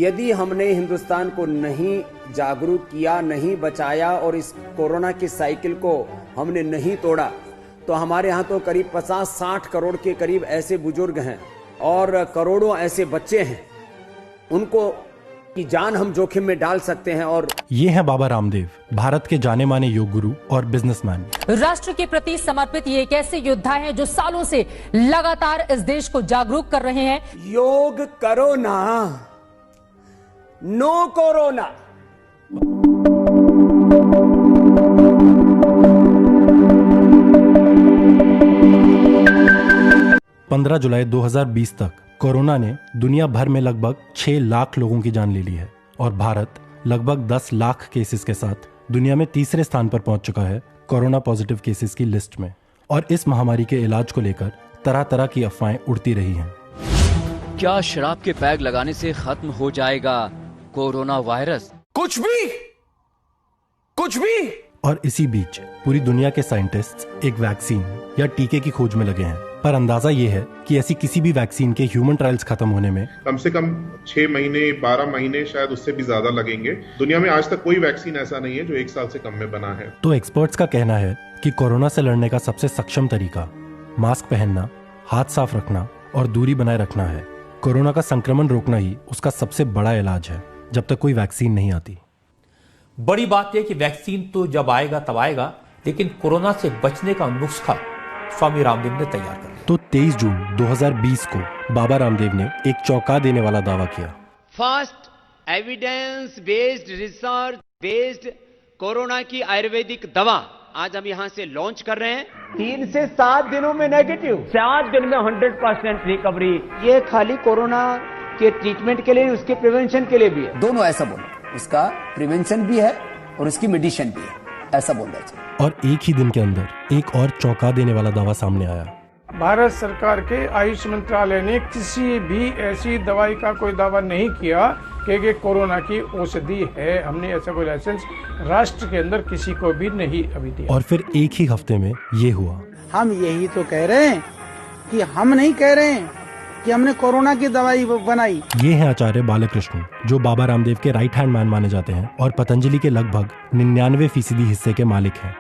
यदि हमने हिंदुस्तान को नहीं जागरूक किया, नहीं बचाया और इस कोरोना की साइकिल को हमने नहीं तोड़ा, तो हमारे यहाँ तो करीब 50-60 करोड़ के करीब ऐसे बुजुर्ग हैं और करोड़ों ऐसे बच्चे हैं, उनको की जान हम जोखिम में डाल सकते हैं। और ये है बाबा रामदेव, भारत के जाने माने योग गुरु और बिजनेसमैन। राष्ट्र के प्रति समर्पित ये एक ऐसे योद्धा हैं जो सालों से लगातार इस देश को जागरूक कर रहे हैं। योग करो ना, नो कोरोना। पंद्रह जुलाई 2020 तक कोरोना ने दुनिया भर में लगभग 6 लाख लोगों की जान ले ली है और भारत लगभग 10 लाख केसेस के साथ दुनिया में तीसरे स्थान पर पहुंच चुका है कोरोना पॉजिटिव केसेस की लिस्ट में। और इस महामारी के इलाज को लेकर तरह तरह की अफवाहें उड़ती रही हैं। क्या शराब के पैग लगाने से खत्म हो जाएगा कोरोना वायरस? कुछ भी। और इसी बीच पूरी दुनिया के साइंटिस्ट्स एक वैक्सीन या टीके की खोज में लगे हैं, पर अंदाजा ये है कि ऐसी किसी भी वैक्सीन के ह्यूमन ट्रायल्स खत्म होने में कम से कम 6 महीने 12 महीने शायद उससे भी ज्यादा लगेंगे। दुनिया में आज तक कोई वैक्सीन ऐसा नहीं है जो 1 साल से कम में बना है। तो एक्सपर्ट्स का कहना है कि कोरोना से लड़ने का सबसे सक्षम तरीका मास्क पहनना, हाथ साफ रखना और दूरी बनाए रखना है। कोरोना का संक्रमण रोकना ही उसका सबसे बड़ा इलाज है, जब तक कोई वैक्सीन नहीं आती। बड़ी बात यह कि वैक्सीन तो जब आएगा तब आएगा, लेकिन कोरोना से बचने का नुस्खा स्वामी रामदेव ने तैयार कर लिया। तो 23 जून 2020 को बाबा रामदेव ने एक चौंका देने वाला दावा किया। First evidence based research based corona की आयुर्वेदिक दवा आज हम यहां से लॉन्च कर रहे हैं। 3 से 7 दिनों में नेगेटिव, 7 दिन में 100% रिकवरी। ये खाली कोरोना के ट्रीटमेंट के लिए, उसके प्रिवेंशन के लिए भी है। दोनों ऐसा बोलो, उसका प्रिवेंशन भी है और उसकी मेडिसिन भी है, ऐसा बोल रहे थे। और एक ही दिन के अंदर एक और चौंका देने वाला दावा सामने आया। भारत सरकार के आयुष मंत्रालय ने किसी भी ऐसी दवाई का कोई दावा नहीं किया कि कोरोना की औषधि है। हमने ऐसा कोई लाइसेंस राष्ट्र के अंदर किसी को भी नहीं अभी दिया। और फिर एक ही हफ्ते में ये हुआ। हम यही तो कह रहे हैं कि हम नहीं कह रहे हैं कि हमने कोरोना की दवाई बनाई। ये हैं आचार्य बालकृष्ण, जो बाबा रामदेव के राइट हैंड मैन माने जाते हैं और पतंजलि के लगभग 99% हिस्से के मालिक हैं।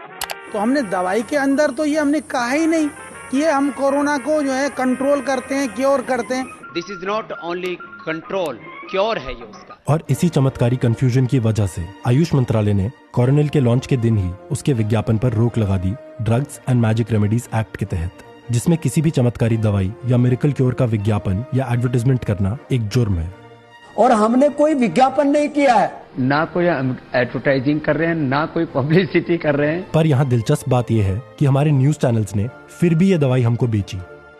तो हमने दवाई के अंदर तो ये हमने कहा ही नहीं कि हम कोरोना को जो है कंट्रोल करते हैं, क्योर करते हैं। This is not only control, cure है ये उसका। और इसी चमत्कारी कंफ्यूजन की वजह से आयुष मंत्रालय ने कोरोनिल के लॉन्च के दिन ही उसके विज्ञापन पर रोक लगा दी drugs and magic remedies act के तहत, जिसमें किसी भी चमत्कारी दवाई या मिरेकल क्योर का विज्ञापन या एडवर्टाइजमेंट करना एक जुर्म है। और हमने कोई विज्ञापन नहीं किया है, ना कोई एडवर्टाइजिंग कर रहे हैं, ना कोई पब्लिसिटी कर रहे हैं। पर यहाँ दिलचस्प बात यह है कि हमारे न्यूज चैनल्स ने फिर भी ये दवाई हमको बेची,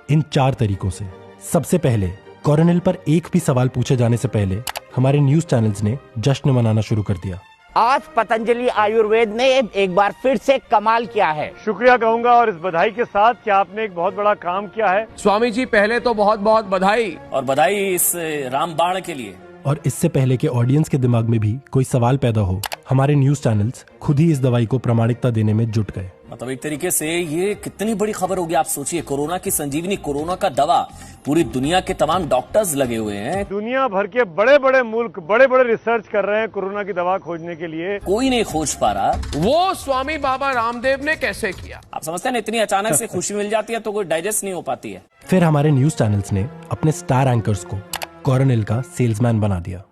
इन 4 तरीकों से। सबसे पहले, कोरोनिल पर एक भी सवाल पूछे जाने से पहले हमारे न्यूज चैनल्स ने जश्न मनाना शुरू कर दिया। आज पतंजलि आयुर्वेद ने एक बार फिर से कमाल किया है। शुक्रिया कहूंगा और इस बधाई के साथ कि आपने एक बहुत बड़ा काम किया है। स्वामी जी, पहले तो बहुत बहुत बधाई, और बधाई इस रामबाण के लिए। और इससे पहले के ऑडियंस के दिमाग में भी कोई सवाल पैदा हो, हमारे न्यूज चैनल्स खुद ही इस दवाई को प्रामाणिकता देने में जुट गए। मतलब एक तरीके से ये कितनी बड़ी खबर होगी। आप सोचिए, कोरोना की संजीवनी, कोरोना का दवा, पूरी दुनिया के तमाम डॉक्टर्स लगे हुए हैं। दुनिया भर के बड़े बड़े मुल्क बड़े बड़े रिसर्च कर रहे हैं कोरोना की दवा खोजने के लिए, कोई नहीं खोज पा रहा। वो स्वामी बाबा रामदेव ने कैसे किया? आप समझते हैं ना, इतनी अचानक से खुशी मिल जाती है तो कोई डाइजेस्ट नहीं हो पाती है। फिर हमारे न्यूज चैनल्स ने अपने स्टार एंकर्स को कोरोनिल का सेल्समैन बना दिया।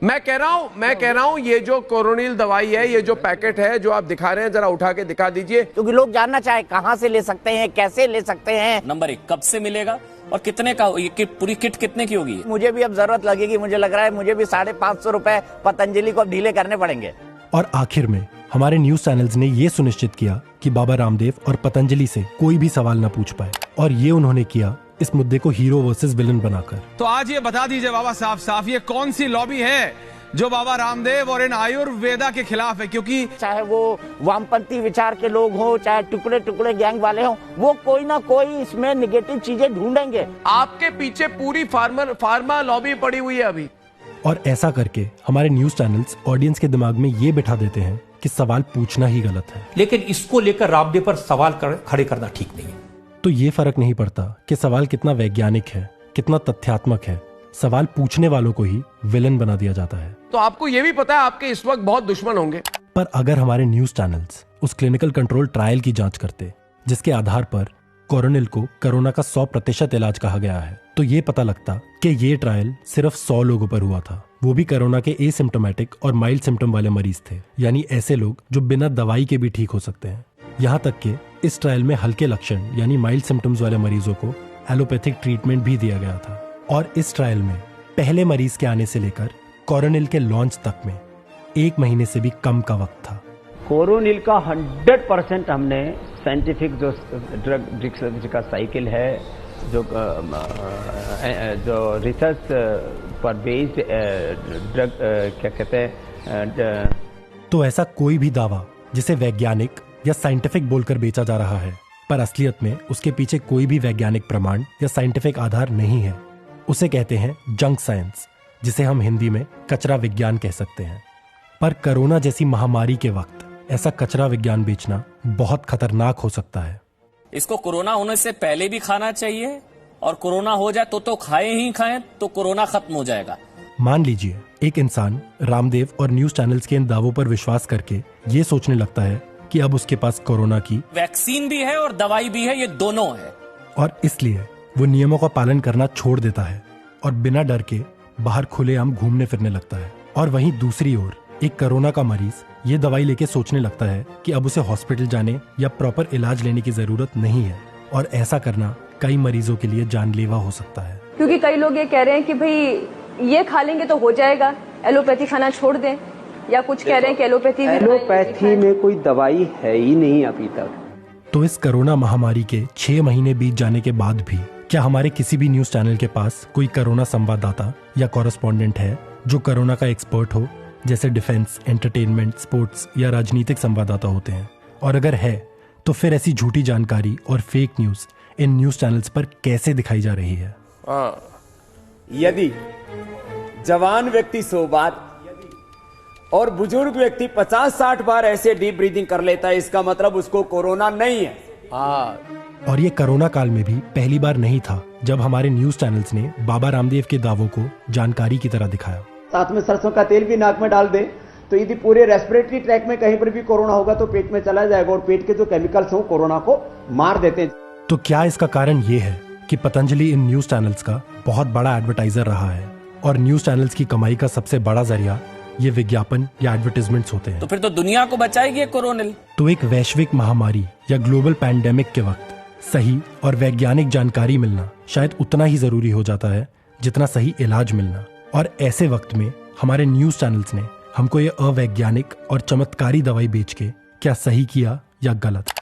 मैं कह रहा हूँ ये जो कोरोनिल दवाई है, ये जो पैकेट है जो आप दिखा रहे हैं, जरा उठा के दिखा दीजिए, क्योंकि लोग जानना चाहे कहाँ से ले सकते हैं, कैसे ले सकते हैं। नंबर 1, कब से मिलेगा और कितने का? ये किट, पूरी किट कितने की होगी? मुझे भी अब जरूरत लगेगी, मुझे लग रहा है मुझे भी 550 रुपए पतंजलि को ढीले करने पड़ेंगे। और आखिर में हमारे न्यूज चैनल्स ने ये सुनिश्चित किया कि बाबा रामदेव और पतंजलि से कोई भी सवाल न पूछ पाए, और ये उन्होंने किया इस मुद्दे को हीरो वर्सेस विलन बनाकर। तो आज ये बता दीजिए बाबा साफ साफ, ये कौन सी लॉबी है जो बाबा रामदेव और इन आयुर्वेदा के खिलाफ है? क्योंकि चाहे वो वामपंथी विचार के लोग हो, चाहे टुकड़े टुकड़े गैंग वाले हो, वो कोई ना कोई इसमें निगेटिव चीजें ढूंढेंगे। आपके पीछे पूरी फार्मा लॉबी पड़ी हुई है अभी। और ऐसा करके हमारे न्यूज चैनल्स ऑडियंस के दिमाग में ये बिठा देते हैं कि सवाल पूछना ही गलत है। लेकिन इसको लेकर रामदेव पर सवाल खड़े करना ठीक नहीं है। तो ये फर्क नहीं पड़ता कि सवाल कितना वैज्ञानिक है, कितना तथ्यात्मक है, सवाल पूछने वालों को ही विलन बना दिया जाता है। तो आपको ये भी पता है आपके इस वक्त बहुत दुश्मन होंगे। पर अगर हमारे न्यूज चैनल्स उस क्लिनिकल कंट्रोल ट्रायल की जांच करते जिसके आधार पर कोरोनिल को कोरोना का 100% इलाज कहा गया है, तो ये पता लगता कि ये ट्रायल सिर्फ 100 लोगों पर हुआ था, वो भी कोरोना के एसिम्प्टोमेटिक और माइल्ड सिम्टम वाले मरीज थे, यानी ऐसे लोग जो बिना दवाई के भी ठीक हो सकते हैं। यहाँ तक कि इस ट्रायल में हल्के लक्षण यानी माइल्ड सिम्टम्स वाले मरीजों को एलोपैथिक ट्रीटमेंट भी दिया गया था। और इस ट्रायल में पहले मरीज के आने से लेकर कोरोनिल के लॉन्च तक में 1 महीने से भी कम का वक्त था। कोरोनिल का 100% हमने साइंटिफिक जो ड्रग का साइकिल है, जो रिसर्च पर बेस्ड ड्रग क्या कहते हैं, तो ऐसा कोई भी दावा जिसे वैज्ञानिक या साइंटिफिक बोलकर बेचा जा रहा है पर असलियत में उसके पीछे कोई भी वैज्ञानिक प्रमाण या साइंटिफिक आधार नहीं है, उसे कहते हैं जंक साइंस, जिसे हम हिंदी में कचरा विज्ञान कह सकते हैं। पर कोरोना जैसी महामारी के वक्त ऐसा कचरा विज्ञान बेचना बहुत खतरनाक हो सकता है। इसको कोरोना होने से पहले भी खाना चाहिए और कोरोना हो जाए तो खाएं ही खाएं तो कोरोना खत्म हो जाएगा। मान लीजिए एक इंसान रामदेव और न्यूज चैनल्स के इन दावों पर विश्वास करके ये सोचने लगता है कि अब उसके पास कोरोना की वैक्सीन भी है और दवाई भी है, ये दोनों है, और इसलिए वो नियमों का पालन करना छोड़ देता है और बिना डर के बाहर खुलेआम घूमने फिरने लगता है। और वहीं दूसरी ओर एक कोरोना का मरीज ये दवाई लेके सोचने लगता है कि अब उसे हॉस्पिटल जाने या प्रॉपर इलाज लेने की जरूरत नहीं है, और ऐसा करना कई मरीजों के लिए जानलेवा हो सकता है। क्योंकि कई लोग ये कह रहे हैं कि भाई ये खा लेंगे तो हो जाएगा, एलोपैथी खाना छोड़ दें, या कुछ कह रहे हैं कि एलोपैथी में कोई दवाई है ही नहीं अभी तक। तो इस कोरोना महामारी के 6 महीने बीत जाने के बाद भी क्या हमारे किसी भी न्यूज चैनल के पास कोई कोरोना संवाददाता या कॉरेस्पॉन्डेंट है जो कोरोना का एक्सपर्ट हो, जैसे डिफेंस, एंटरटेनमेंट, स्पोर्ट्स या राजनीतिक संवाददाता होते हैं? और अगर है तो फिर ऐसी झूठी जानकारी और fake news in news channels पर कैसे दिखाई जा रही है? यदि जवान व्यक्ति 100 बार और बुजुर्ग व्यक्ति 50-60 बार ऐसे डीप ब्रीदिंग कर लेता है, इसका मतलब उसको कोरोना नहीं है। और ये कोरोना काल में भी पहली बार नहीं था जब हमारे न्यूज चैनल्स ने बाबा रामदेव के दावों को जानकारी की तरह दिखाया। साथ में सरसों का तेल भी नाक में डाल दे तो यदि पूरे रेस्पिरेटरी ट्रैक में कहीं पर भी कोरोना होगा तो पेट में चला जाएगा, और पेट के जो केमिकल्स हो कोरोना को मार देते हैं। तो क्या इसका कारण ये है कि पतंजलि इन न्यूज चैनल्स का बहुत बड़ा एडवर्टाइजर रहा है और न्यूज चैनल्स की कमाई का सबसे बड़ा जरिया ये विज्ञापन या एडवर्टाइजमेंट्स होते हैं? तो फिर तो दुनिया को बचाएगी कोरोनिल। तो एक वैश्विक महामारी या ग्लोबल पैंडेमिक के वक्त सही और वैज्ञानिक जानकारी मिलना शायद उतना ही जरूरी हो जाता है जितना सही इलाज मिलना। और ऐसे वक्त में हमारे न्यूज चैनल्स ने हमको ये अवैज्ञानिक और चमत्कारी दवाई बेच के क्या सही किया या गलत?